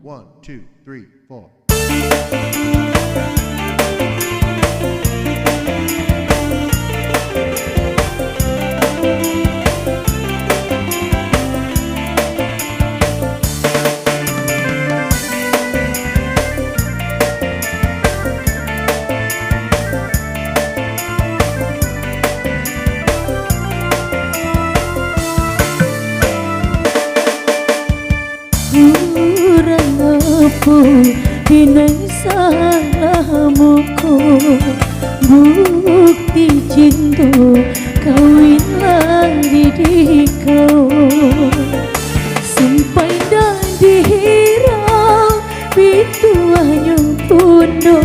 1, 2, 3, 4. Hinay salahmu ko bukti cinta kawinlah diriku sampai dah dihirau bituanya pundo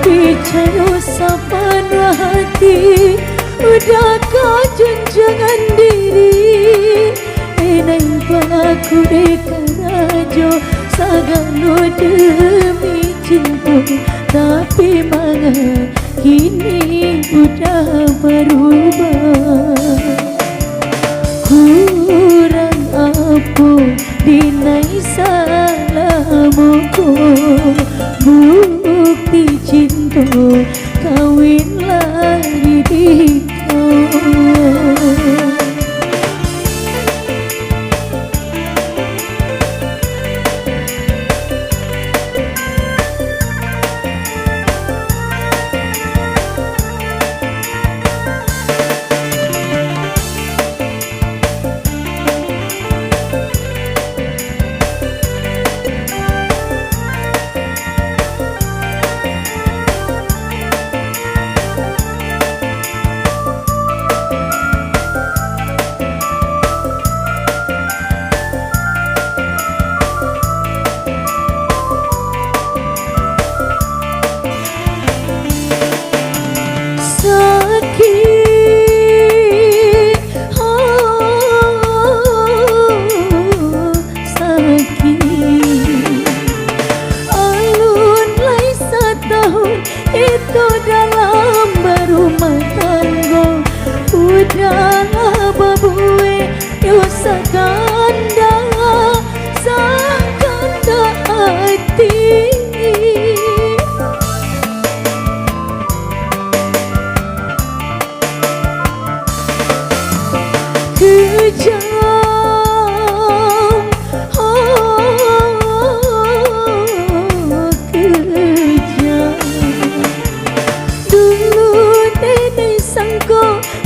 bicara sapan hati udah kau junjungan diri eneng paku dekarajo sagano demi cinta tapi mana kini udah berubah kurang apa dinai salahmu ko bukti cinta kawinlah diriku. Itu dalam berumah tangga udahlah babue yusakan dah sakan dah hati kejam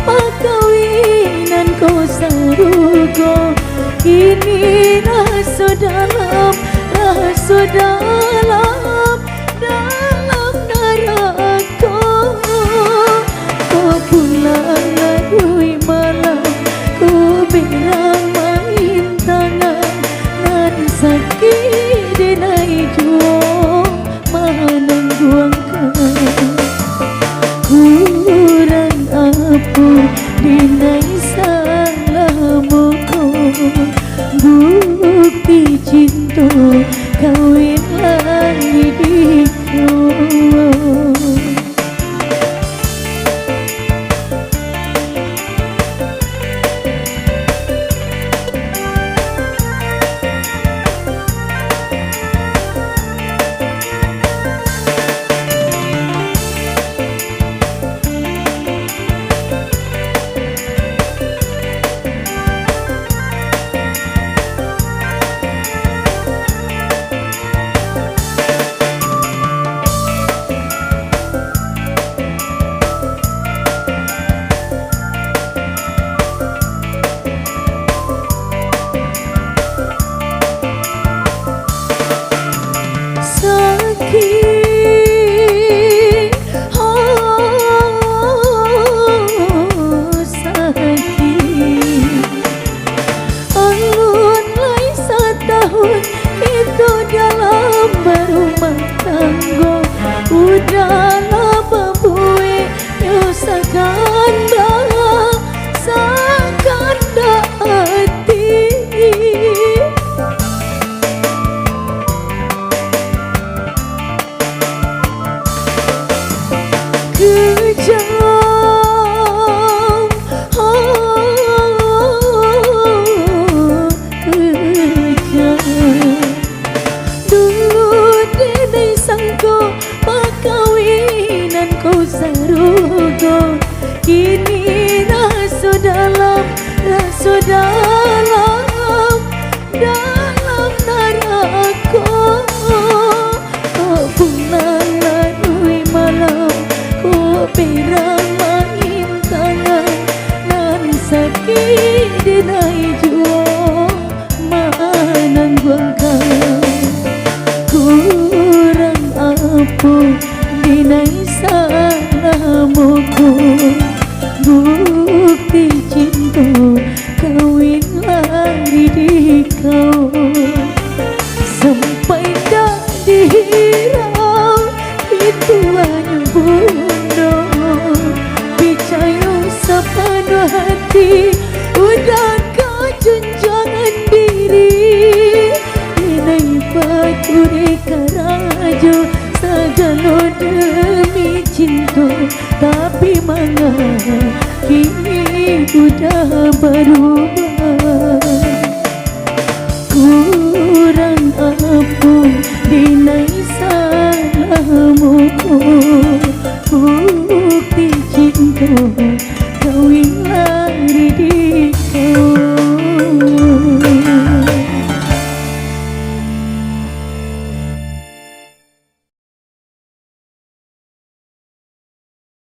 Pakawinan ko sarugo ini rasa dalam dalam Narako kau pulang ladui malam ku bilang main tangan nan sakit denai juo manang buangkan kurang apa dinai salahmu ko bukti cinta kawinlah diriku. apa dinai salahmuku. Bukti cinta kawin lari di kau. Sampai dah dihirau itu hanya bunuh. Percaya sepenuh hati udah kau junjangan diri. Dinai batu reka raja segala demi cinta. Tapi mana kini udah berubah.